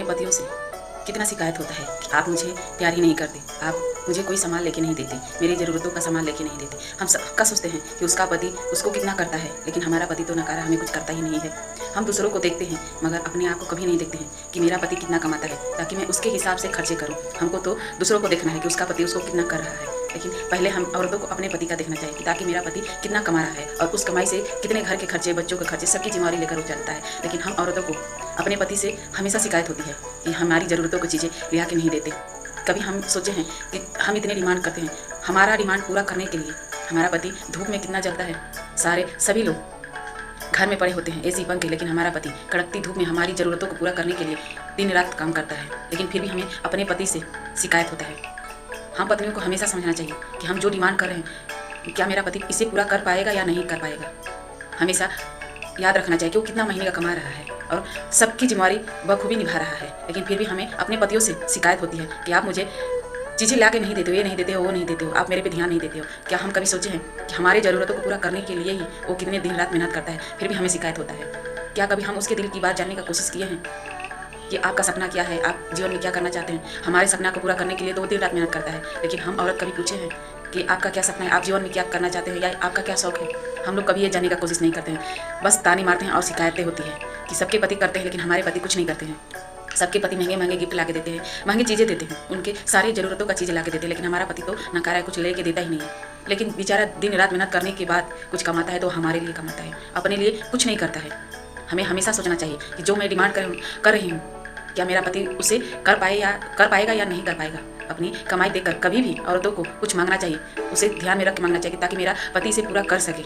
पतियों से कितना शिकायत होता है कि आप मुझे प्यार ही नहीं करते, आप मुझे कोई सामान लेके नहीं देते, मेरी ज़रूरतों का सामान लेके नहीं देते। हम सबका सोचते हैं कि उसका पति उसको कितना करता है, लेकिन हमारा पति तो नकारा हमें कुछ करता ही नहीं है। हम दूसरों को देखते हैं मगर अपने आप को कभी नहीं देखते हैं कि मेरा पति कितना कमाता है, ताकि मैं उसके हिसाब से खर्चे करूँ। हमको तो दूसरों को देखना है कि उसका पति उसको कितना कर रहा है, लेकिन पहले हम औरतों को अपने पति का देखना चाहिए कि ताकि मेरा पति कितना कमा रहा है और उस कमाई से कितने घर के खर्चे, बच्चों के खर्चे, सबकी जिम्मेवारी लेकर वो चलता है। लेकिन हम औरतों को अपने पति से हमेशा शिकायत होती है कि हमारी ज़रूरतों की चीज़ें लिया के नहीं देते। कभी हम सोचे हैं कि हम इतने डिमांड करते हैं, हमारा डिमांड पूरा करने के लिए हमारा पति धूप में कितना जलता है। सभी लोग घर में पड़े होते हैं एसी पंखे, लेकिन हमारा पति कड़कती धूप में हमारी ज़रूरतों को पूरा करने के लिए दिन रात काम करता है। लेकिन फिर भी हमें अपने पति से शिकायत होता है। हम पत्नियों को हमेशा समझना चाहिए कि हम जो डिमांड कर रहे हैं, क्या मेरा पति इसे पूरा कर पाएगा या नहीं कर पाएगा। हमेशा याद रखना चाहिए कि वो कितना महीने का कमा रहा है और सबकी जिम्मेवारी बखूबी निभा रहा है। लेकिन फिर भी हमें अपने पतियों से शिकायत होती है कि आप मुझे चीज़ें ला के नहीं देते हो, ये नहीं देते हो, वो नहीं देते हो, आप मेरे पे ध्यान नहीं देते हो। क्या हम कभी सोचे हैं कि हमारी ज़रूरतों को पूरा करने के लिए ही वो कितने दिन रात मेहनत करता है, फिर भी हमें शिकायत होता है। क्या कभी हम उसके दिल की बात जानने का कोशिश किए हैं कि आपका सपना क्या है, आप जीवन में क्या करना चाहते हैं। हमारे सपना को पूरा करने के लिए तो दिन रात मेहनत करता है, लेकिन हम औरत कभी पूछे हैं कि आपका क्या सपना है, आप जीवन में क्या करना चाहते हैं या आपका क्या शौक है। हम लोग कभी ये जानने का कोशिश नहीं करते हैं, बस ताने मारते हैं और शिकायतें होती है कि सबके पति करते हैं लेकिन हमारे पति कुछ नहीं करते हैं। सबके पति महंगे महंगे गिफ्ट ला के देते हैं, महंगी चीज़ें देते हैं, उनके सारी ज़रूरतों का चीज़ें ला के देते हैं, लेकिन हमारा पति तो नकारा है, कुछ ले के देता ही नहीं है। लेकिन बेचारा दिन रात मेहनत करने के बाद कुछ कमाता है तो हमारे लिए कमाता है, अपने लिए कुछ नहीं करता है। हमें हमेशा सोचना चाहिए कि जो मैं डिमांड कर रही हूँ, क्या मेरा पति उसे कर पाएगा या नहीं कर पाएगा। अपनी कमाई देकर कभी भी औरतों को कुछ मांगना चाहिए, उसे ध्यान में रख के मांगना चाहिए ताकि मेरा पति इसे पूरा कर सके।